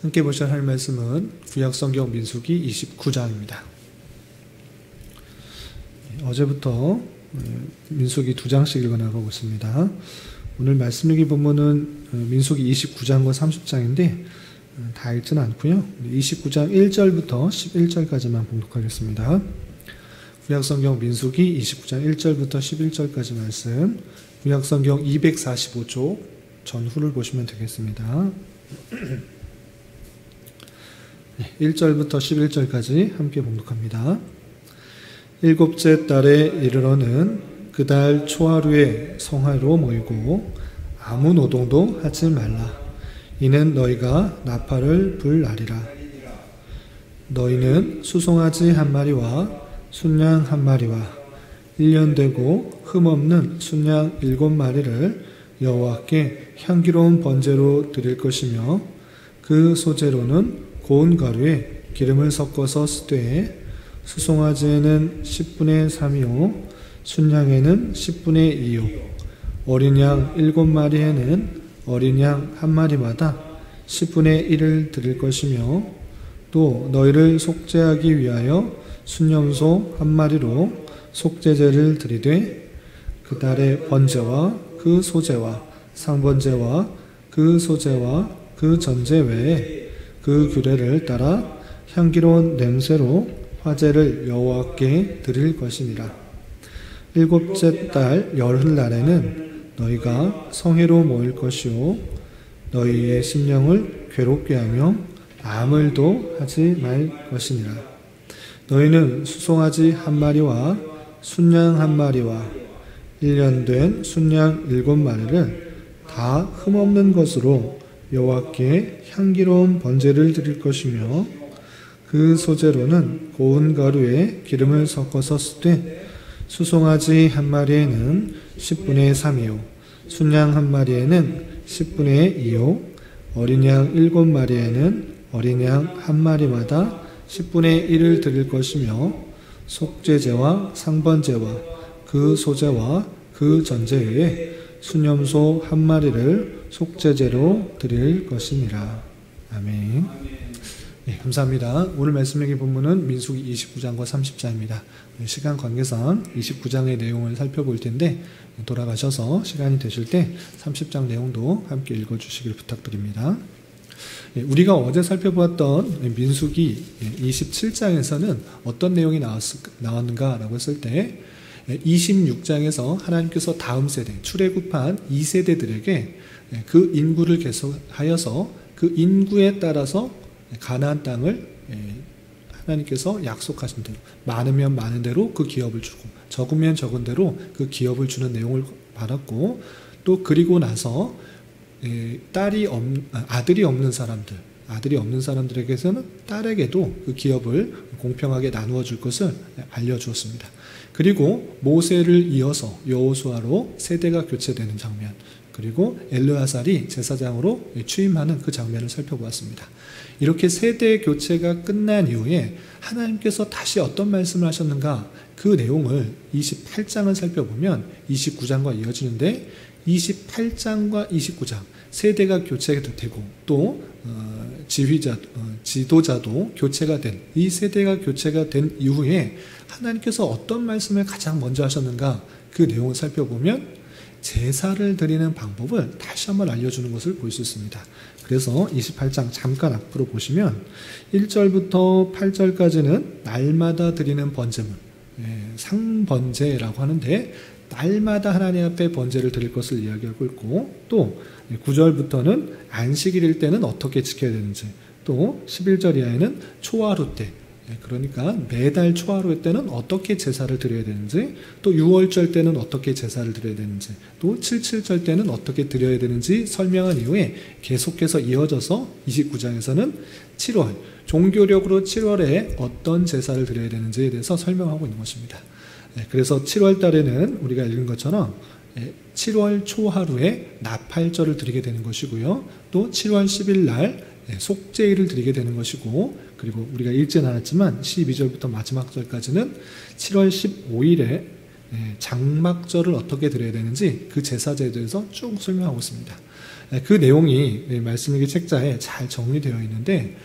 함께 보실 할 말씀은 구약성경 민수기 29장입니다. 어제부터 민수기 2장씩 읽어나가고 있습니다. 오늘 말씀 읽기 본문은 민수기 29장과 30장인데 다 읽지는 않고요. 29장 1절부터 11절까지만 봉독하겠습니다. 구약성경 민수기 29장 1절부터 11절까지 말씀, 구약성경 245쪽 전후를 보시면 되겠습니다. 1절부터 11절까지 함께 봉독합니다. 일곱째 달에 이르러는 그 달 초하루에 성화로 모이고 아무 노동도 하지 말라. 이는 너희가 나팔을 불 날이라. 너희는 수송아지 한 마리와 순양 한 마리와 1년 되고 흠없는 순양 7마리를 여호와께 향기로운 번제로 드릴 것이며, 그 소재로는 고운 가루에 기름을 섞어서 쓰되, 수송아지에는 10분의 3이요 순양에는 10분의 2요 어린 양 7마리에는 어린 양 한 마리마다 10분의 1을 드릴 것이며, 또 너희를 속죄하기 위하여 순염소 한 마리로 속죄제를 드리되, 그 달의 번제와 그 소제와 상번제와 그 소제와 그 전제 외에 그 규례를 따라 향기로운 냄새로 화제를 여호와께 드릴 것이니라. 일곱째 달 열흘날에는 너희가 성회로 모일 것이요 너희의 심령을 괴롭게 하며 아무 일도 하지 말 것이니라. 너희는 수송아지 한 마리와 순양 한 마리와 1년 된 순양 7마리를 다 흠없는 것으로 여호와께 향기로운 번제를 드릴 것이며, 그 소재로는 고운 가루에 기름을 섞어서 쓰되, 수송아지 한 마리에는 10분의 3이요 순양 한 마리에는 10분의 2요 어린 양 7마리에는 어린 양 한 마리마다 10분의 1을 드릴 것이며, 속죄제와 상번제와 그 소제와 그 전제에 순염소 한 마리를 속죄제로 드릴 것이니라. 아멘. 네, 감사합니다. 오늘 말씀 읽기 본문은 민수기 29장과 30장입니다. 시간 관계상 29장의 내용을 살펴볼 텐데, 돌아가셔서 시간이 되실 때 30장 내용도 함께 읽어주시길 부탁드립니다. 우리가 어제 살펴보았던 민수기 27장에서는 어떤 내용이 나왔는가라고 했을 때, 26장에서 하나님께서 다음 세대, 출애굽한 2세대들에게 그 인구를 계속하여서 그 인구에 따라서 가나안 땅을 하나님께서 약속하신 대로, 많으면 많은 대로 그 기업을 주고 적으면 적은 대로 그 기업을 주는 내용을 받았고, 또 그리고 나서 아들이 없는 사람들에게서는 딸에게도 그 기업을 공평하게 나누어 줄 것을 알려주었습니다. 그리고 모세를 이어서 여호수아로 세대가 교체되는 장면, 그리고 엘르아살이 제사장으로 취임하는 그 장면을 살펴보았습니다. 이렇게 세대 교체가 끝난 이후에 하나님께서 다시 어떤 말씀을 하셨는가, 그 내용을 28장을 살펴보면 29장과 이어지는데, 28장과 29장 세대가 교체가 되고 또 지도자도 교체가 된, 이 세대가 교체가 된 이후에 하나님께서 어떤 말씀을 가장 먼저 하셨는가, 그 내용을 살펴보면 제사를 드리는 방법을 다시 한번 알려주는 것을 볼 수 있습니다. 그래서 28장 잠깐 앞으로 보시면 1절부터 8절까지는 날마다 드리는 번제물, 상번제라고 하는데, 날마다 하나님 앞에 번제를 드릴 것을 이야기하고 있고, 또 9절부터는 안식일일 때는 어떻게 지켜야 되는지, 또 11절 이하에는 초하루 때, 그러니까 매달 초하루 때는 어떻게 제사를 드려야 되는지, 또 6월절 때는 어떻게 제사를 드려야 되는지, 또 77절 때는 어떻게 드려야 되는지 설명한 이후에 계속해서 이어져서 29장에서는 7월, 종교력으로 7월에 어떤 제사를 드려야 되는지에 대해서 설명하고 있는 것입니다. 그래서 7월 달에는 우리가 읽은 것처럼 7월 초하루에 나팔절을 드리게 되는 것이고요. 또 7월 10일 날 속죄일을 드리게 되는 것이고, 그리고 우리가 읽지는 않았지만 12절부터 마지막 절까지는 7월 15일에 장막절을 어떻게 드려야 되는지 그 제사제에 대해서 쭉 설명하고 있습니다. 그 내용이 말씀일기 책자에 잘 정리되어 있는데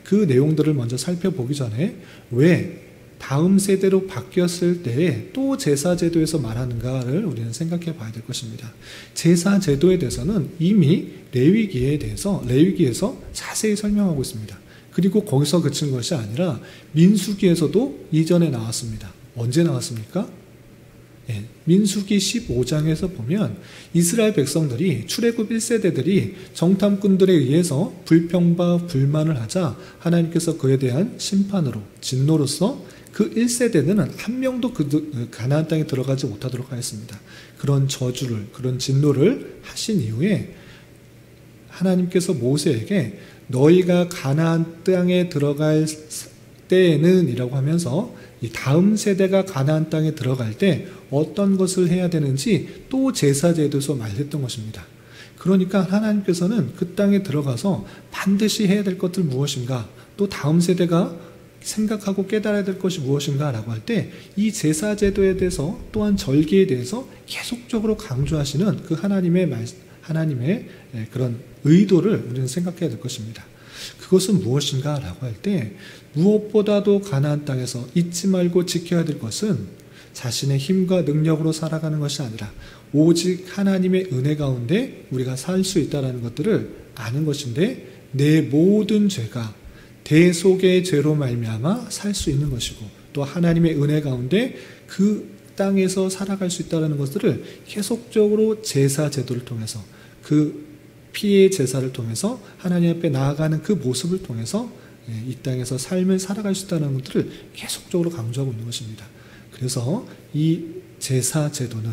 그 내용들을 먼저 살펴보기 전에 왜 다음 세대로 바뀌었을 때에 또 제사제도에서 말하는가를 우리는 생각해 봐야 될 것입니다. 제사제도에 대해서는 이미 레위기에서 자세히 설명하고 있습니다. 그리고 거기서 그친 것이 아니라 민수기에서도 이전에 나왔습니다. 언제 나왔습니까? 민수기 15장에서 보면 이스라엘 백성들이 출애굽 1세대들이 정탐꾼들에 의해서 불평과 불만을 하자 하나님께서 그에 대한 심판으로 진노로서 그 1세대는 한 명도 가나안 땅에 들어가지 못하도록 하였습니다. 그런 저주를, 그런 진노를 하신 이후에 하나님께서 모세에게 너희가 가나안 땅에 들어갈 때에는 이라고 하면서 이 다음 세대가 가나안 땅에 들어갈 때 어떤 것을 해야 되는지 또 제사제도에서 말했던 것입니다. 그러니까 하나님께서는 그 땅에 들어가서 반드시 해야 될 것들 무엇인가, 또 다음 세대가 생각하고 깨달아야 될 것이 무엇인가 라고 할 때 이 제사제도에 대해서 또한 절기에 대해서 계속적으로 강조하시는 그 하나님의 그런 의도를 우리는 생각해야 될 것입니다. 그것은 무엇인가 라고 할 때 무엇보다도 가나안 땅에서 잊지 말고 지켜야 될 것은 자신의 힘과 능력으로 살아가는 것이 아니라 오직 하나님의 은혜 가운데 우리가 살 수 있다는 것들을 아는 것인데 내 모든 죄가 대속의 죄로 말미암아 살 수 있는 것이고 또 하나님의 은혜 가운데 그 땅에서 살아갈 수 있다는 것들을 계속적으로 제사 제도를 통해서 그 피의 제사를 통해서 하나님 앞에 나아가는 그 모습을 통해서 이 땅에서 삶을 살아갈 수 있다는 것들을 계속적으로 강조하고 있는 것입니다. 그래서 이 제사 제도는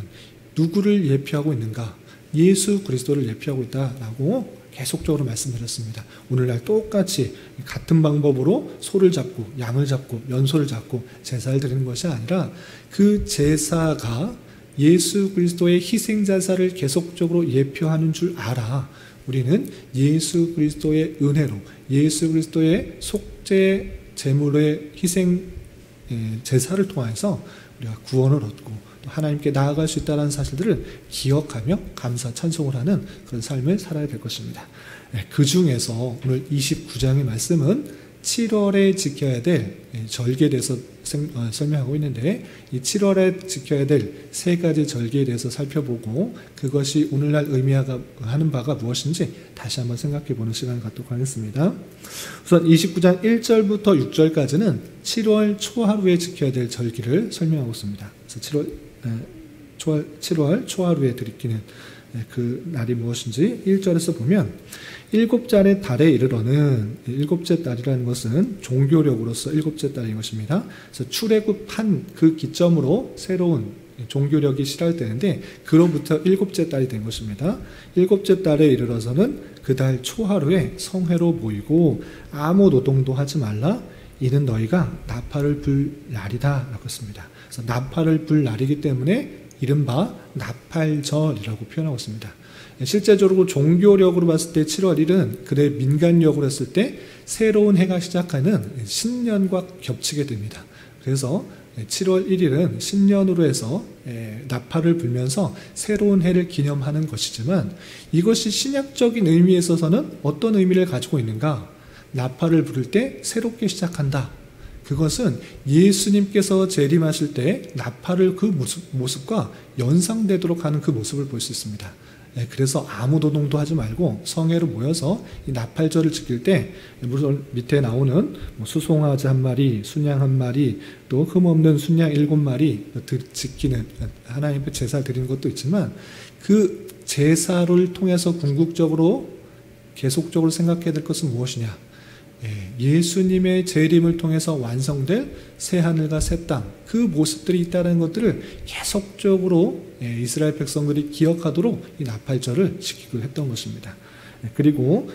누구를 예표하고 있는가? 예수 그리스도를 예표하고 있다라고 계속적으로 말씀드렸습니다. 오늘날 똑같이 같은 방법으로 소를 잡고 양을 잡고 연소를 잡고 제사를 드리는 것이 아니라 그 제사가 예수 그리스도의 희생자사를 계속적으로 예표하는 줄 알아. 우리는 예수 그리스도의 은혜로 예수 그리스도의 속죄 제물의 희생 제사를 통해서 우리가 구원을 얻고 또 하나님께 나아갈 수 있다는 사실들을 기억하며 감사 찬송을 하는 그런 삶을 살아야 될 것입니다. 그 중에서 오늘 29장의 말씀은 7월에 지켜야 될 절기에 대해서 설명하고 있는데 이 7월에 지켜야 될 세 가지 절기에 대해서 살펴보고 그것이 오늘날 의미하는 바가 무엇인지 다시 한번 생각해보는 시간을 갖도록 하겠습니다. 우선 29장 1절부터 6절까지는 7월 초하루에 지켜야 될 절기를 설명하고 있습니다. 그래서 7월 초하루에 들이키는 그 날이 무엇인지 1절에서 보면 일곱째 달에 이르러는 일곱째 달이라는 것은 종교력으로서 일곱째 달인 것입니다. 그래서 출애굽한 그 기점으로 새로운 종교력이 시작되는데 그로부터 일곱째 달이 된 것입니다. 일곱째 달에 이르러서는 그 달 초하루에 성회로 모이고 아무 노동도 하지 말라. 이는 너희가 나팔을 불 날이다 라고 했습니다. 그래서 나팔을 불 날이기 때문에 이른바 나팔절이라고 표현하고 있습니다. 실제적으로 종교력으로 봤을 때 7월 1은 그의 민간력으로 했을 때 새로운 해가 시작하는 신년과 겹치게 됩니다. 그래서 7월 1일은 신년으로 해서 나팔을 불면서 새로운 해를 기념하는 것이지만 이것이 신약적인 의미에 있어서는 어떤 의미를 가지고 있는가? 나팔을 부를 때 새롭게 시작한다. 그것은 예수님께서 재림하실 때 나팔을 그 모습과 연상되도록 하는 그 모습을 볼 수 있습니다. 그래서 아무 노동도 하지 말고 성회로 모여서 이 나팔절을 지킬 때 물론 밑에 나오는 수송아지 1마리, 순양 1마리, 또 흠없는 순양 7마리 지키는 하나님 앞에 제사를 드리는 것도 있지만 그 제사를 통해서 궁극적으로 계속적으로 생각해야 될 것은 무엇이냐? 예수님의 재림을 통해서 완성될 새하늘과 새 땅, 그 모습들이 있다는 것들을 계속적으로 이스라엘 백성들이 기억하도록 이 나팔절을 지키고 했던 것입니다. 그리고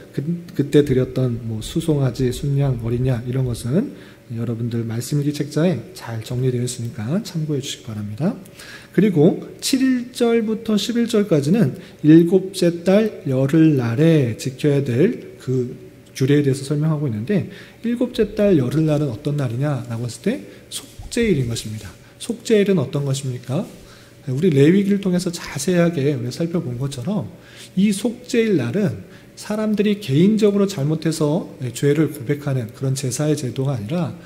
그때 드렸던 수송아지, 순양, 어린 양 이런 것은 여러분들 말씀일기 책자에 잘 정리되어 있으니까 참고해 주시기 바랍니다. 그리고 7절부터 11절까지는 일곱째 달 열흘날에 지켜야 될 그 규례에 대해서 설명하고 있는데 일곱째 달 열흘날은 어떤 날이냐라고 했을 때 속죄일인 것입니다. 속죄일은 어떤 것입니까? 우리 레위기를 통해서 자세하게 우리가 살펴본 것처럼 이 속죄일 날은 사람들이 개인적으로 잘못해서 죄를 고백하는 그런 제사의 제도가 아니라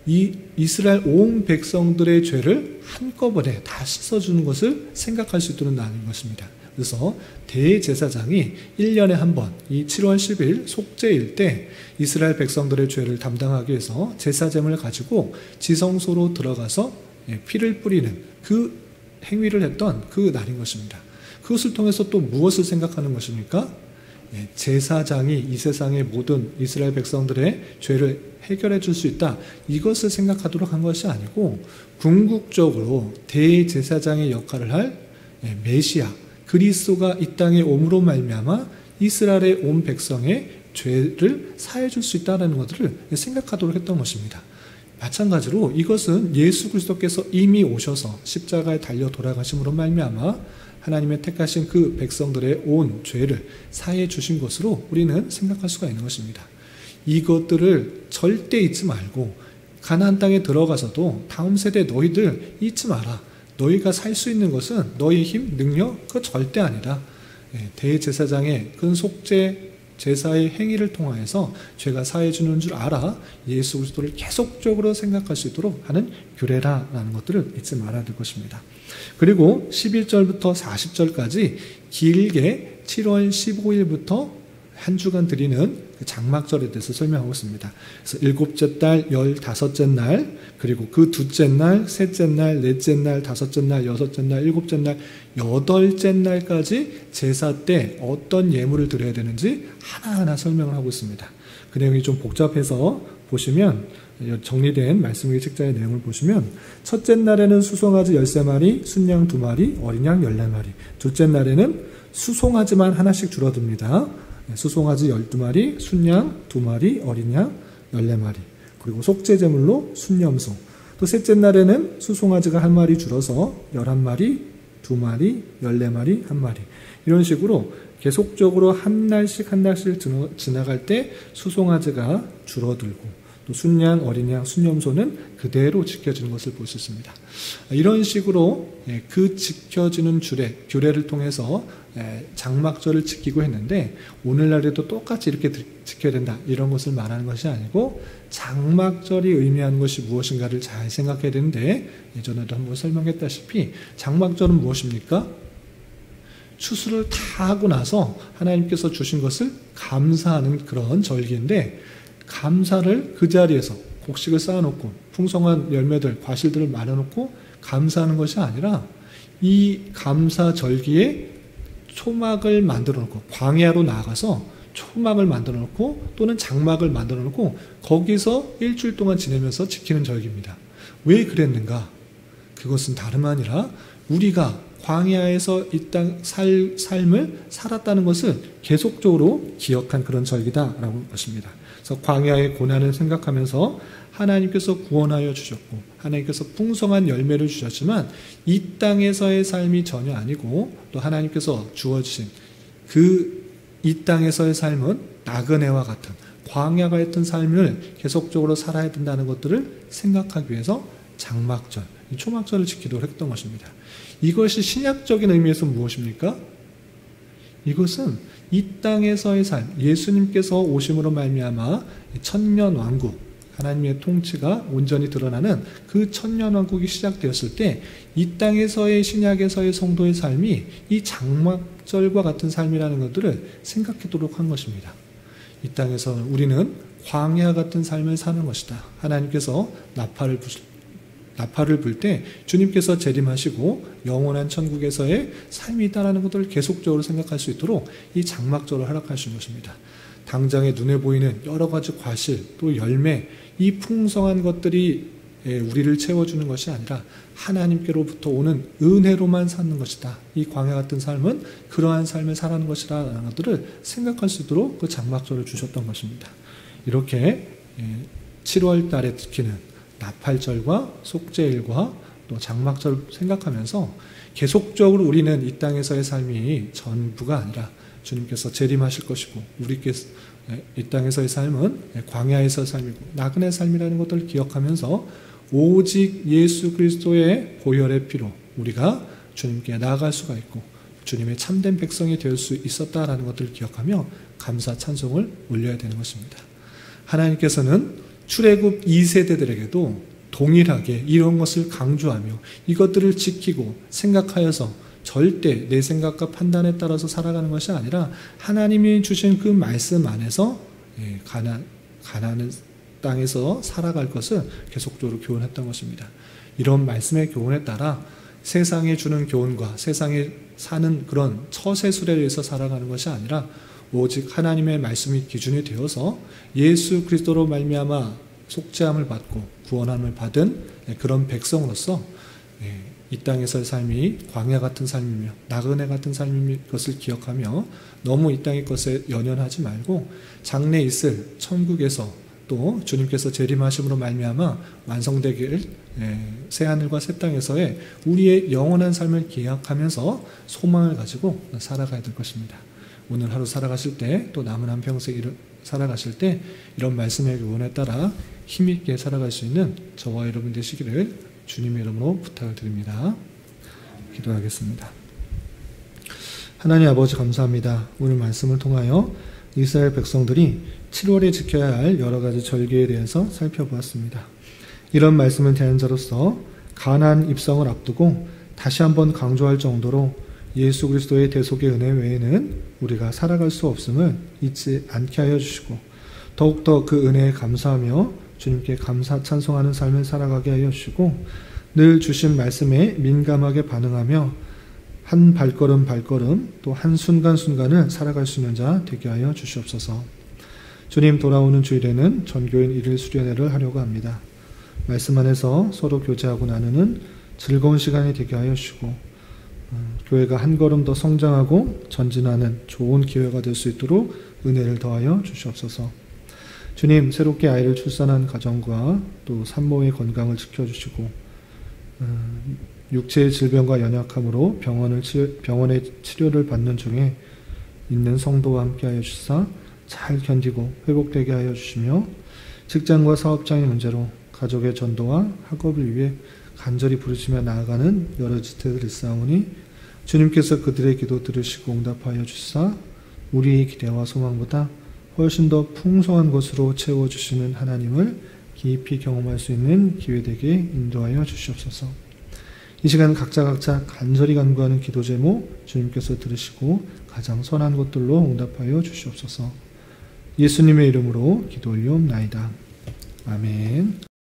이 이스라엘 온 백성들의 죄를 한꺼번에 다 씻어주는 것을 생각할 수 있도록 나눈 것입니다. 그래서 대제사장이 1년에 한 번, 이 7월 10일 속죄일 때 이스라엘 백성들의 죄를 담당하기 위해서 제사제물을 가지고 지성소로 들어가서 피를 뿌리는 그 행위를 했던 그 날인 것입니다. 그것을 통해서 또 무엇을 생각하는 것입니까? 제사장이 이 세상의 모든 이스라엘 백성들의 죄를 해결해 줄 수 있다. 이것을 생각하도록 한 것이 아니고 궁극적으로 대제사장의 역할을 할 메시아 그리스도가 이 땅에 옴으로 말미암아 이스라엘의 온 백성의 죄를 사해 줄 수 있다는 것들을 생각하도록 했던 것입니다. 마찬가지로 이것은 예수 그리스도께서 이미 오셔서 십자가에 달려 돌아가심으로 말미암아 하나님의 택하신 그 백성들의 온 죄를 사해 주신 것으로 우리는 생각할 수가 있는 것입니다. 이것들을 절대 잊지 말고 가나안 땅에 들어가서도 다음 세대 너희들 잊지 마라. 너희가 살 수 있는 것은 너희 힘, 능력 그거 절대 아니다. 대제사장의 그 속죄 제사의 행위를 통하여서 죄가 사해 주는 줄 알아 예수 그리스도를 계속적으로 생각할 수 있도록 하는 규례라라는 것들을 잊지 말아야 될 것입니다. 그리고 11절부터 40절까지 길게 7월 15일부터 한 주간 드리는 그 장막절에 대해서 설명하고 있습니다. 그래서 일곱째 달, 15째 날, 그리고 그 둘째 날, 셋째 날, 넷째 날, 다섯째 날, 여섯째 날, 일곱째 날, 여덟째 날까지 제사 때 어떤 예물을 드려야 되는지 하나하나 설명을 하고 있습니다. 그 내용이 좀 복잡해서 보시면 정리된 말씀의 책자의 내용을 보시면 첫째 날에는 수송아지 13마리, 순양 2마리, 어린 양 14마리. 둘째 날에는 수송아지만 하나씩 줄어듭니다. 수송아지 12마리, 순양 2마리, 어린 양 14마리. 그리고 속죄제물로 순염소. 또 셋째 날에는 수송아지가 1마리 줄어서 11마리, 2마리, 14마리, 1마리. 이런 식으로 계속적으로 한 날씩 지나갈 때 수송아지가 줄어들고 또 순양, 어린 양, 순염소는 그대로 지켜지는 것을 볼 수 있습니다. 이런 식으로 그 지켜지는 규례를 통해서 장막절을 지키고 했는데 오늘날에도 똑같이 이렇게 지켜야 된다 이런 것을 말하는 것이 아니고 장막절이 의미하는 것이 무엇인가를 잘 생각해야 되는데 예전에도 한번 설명했다시피 장막절은 무엇입니까? 추수를 다 하고 나서 하나님께서 주신 것을 감사하는 그런 절기인데 감사를 그 자리에서 곡식을 쌓아놓고 풍성한 열매들, 과실들을 말아놓고 감사하는 것이 아니라 이 감사 절기에 초막을 만들어 놓고 광야로 나가서 초막을 만들어 놓고 또는 장막을 만들어 놓고 거기서 일주일 동안 지내면서 지키는 절기입니다. 왜 그랬는가? 그것은 다름 아니라 우리가 광야에서 이 땅 삶을 살았다는 것을 계속적으로 기억한 그런 절기다라고 할 것입니다. 그래서 광야의 고난을 생각하면서 하나님께서 구원하여 주셨고 하나님께서 풍성한 열매를 주셨지만 이 땅에서의 삶이 전혀 아니고 또 하나님께서 주어주신 그 이 땅에서의 삶은 나그네와 같은 광야가 같은 삶을 계속적으로 살아야 된다는 것들을 생각하기 위해서 장막절, 초막절을 지키도록 했던 것입니다. 이것이 신약적인 의미에서 무엇입니까? 이것은 이 땅에서의 삶, 예수님께서 오심으로 말미암아 천년왕국, 하나님의 통치가 온전히 드러나는 그 천년왕국이 시작되었을 때 이 땅에서의 신약에서의 성도의 삶이 이 장막절과 같은 삶이라는 것들을 생각하도록 한 것입니다. 이 땅에서 우리는 광야 같은 삶을 사는 것이다. 하나님께서 나팔을 불 때 주님께서 재림하시고 영원한 천국에서의 삶이 있다는 것들을 계속적으로 생각할 수 있도록 이 장막절을 허락하신 것입니다. 당장에 눈에 보이는 여러 가지 과실 또 열매 이 풍성한 것들이 우리를 채워주는 것이 아니라 하나님께로부터 오는 은혜로만 사는 것이다. 이 광야 같은 삶은 그러한 삶을 살아가는 것이라는 것들을 생각할 수 있도록 그 장막절을 주셨던 것입니다. 이렇게 7월 달에 지키는 나팔절과 속죄일과 또 장막절 생각하면서 계속적으로 우리는 이 땅에서의 삶이 전부가 아니라 주님께서 재림하실 것이고 우리께서 이 땅에서의 삶은 광야에서의 삶이고 나그네 삶이라는 것들을 기억하면서 오직 예수 그리스도의 보혈의 피로 우리가 주님께 나아갈 수가 있고 주님의 참된 백성이 될 수 있었다라는 것들을 기억하며 감사 찬송을 올려야 되는 것입니다. 하나님께서는 출애굽 2세대들에게도 동일하게 이런 것을 강조하며 이것들을 지키고 생각하여서 절대 내 생각과 판단에 따라서 살아가는 것이 아니라 하나님이 주신 그 말씀 안에서 가나안 땅에서 살아갈 것을 계속적으로 교훈했던 것입니다. 이런 말씀의 교훈에 따라 세상에 주는 교훈과 세상에 사는 그런 처세술에 의해서 살아가는 것이 아니라 오직 하나님의 말씀이 기준이 되어서 예수 그리스도로 말미암아 속죄함을 받고 구원함을 받은 그런 백성으로서 이 땅에서의 삶이 광야 같은 삶이며 나그네 같은 삶인 것을 기억하며 너무 이 땅의 것에 연연하지 말고 장래 있을 천국에서 또 주님께서 재림하심으로 말미암아 완성되길 새하늘과 새 땅에서의 우리의 영원한 삶을 기약하면서 소망을 가지고 살아가야 될 것입니다. 오늘 하루 살아가실 때 또 남은 한평생 살아가실 때 이런 말씀의 교훈에 따라 힘있게 살아갈 수 있는 저와 여러분 되시기를 주님의 이름으로 부탁을 드립니다. 기도하겠습니다. 하나님 아버지 감사합니다. 오늘 말씀을 통하여 이스라엘 백성들이 7월에 지켜야 할 여러 가지 절기에 대해서 살펴보았습니다. 이런 말씀을 대한 자로서 가나안 입성을 앞두고 다시 한번 강조할 정도로 예수 그리스도의 대속의 은혜 외에는 우리가 살아갈 수 없음을 잊지 않게 하여 주시고 더욱더 그 은혜에 감사하며 주님께 감사 찬송하는 삶을 살아가게 하여 주시고 늘 주신 말씀에 민감하게 반응하며 한 발걸음 또 한 순간순간을 살아갈 수 있는 자 되게 하여 주시옵소서. 주님 돌아오는 주일에는 전교인 1일 수련회를 하려고 합니다. 말씀 안에서 서로 교제하고 나누는 즐거운 시간이 되게 하여 주시고 교회가 한 걸음 더 성장하고 전진하는 좋은 기회가 될 수 있도록 은혜를 더하여 주시옵소서. 주님 새롭게 아이를 출산한 가정과 또 산모의 건강을 지켜주시고 육체의 질병과 연약함으로 병원의 치료를 받는 중에 있는 성도와 함께 하여 주시사 잘 견디고 회복되게 하여 주시며 직장과 사업장의 문제로 가족의 전도와 학업을 위해 간절히 부르시며 나아가는 여러 지체들이 있사오니 주님께서 그들의 기도 들으시고 응답하여 주시사 우리의 기대와 소망보다 훨씬 더 풍성한 것으로 채워주시는 하나님을 깊이 경험할 수 있는 기회되게 인도하여 주시옵소서. 이 시간 각자 간절히 간구하는 기도 제목 주님께서 들으시고 가장 선한 것들로 응답하여 주시옵소서. 예수님의 이름으로 기도 올리옵나이다. 아멘.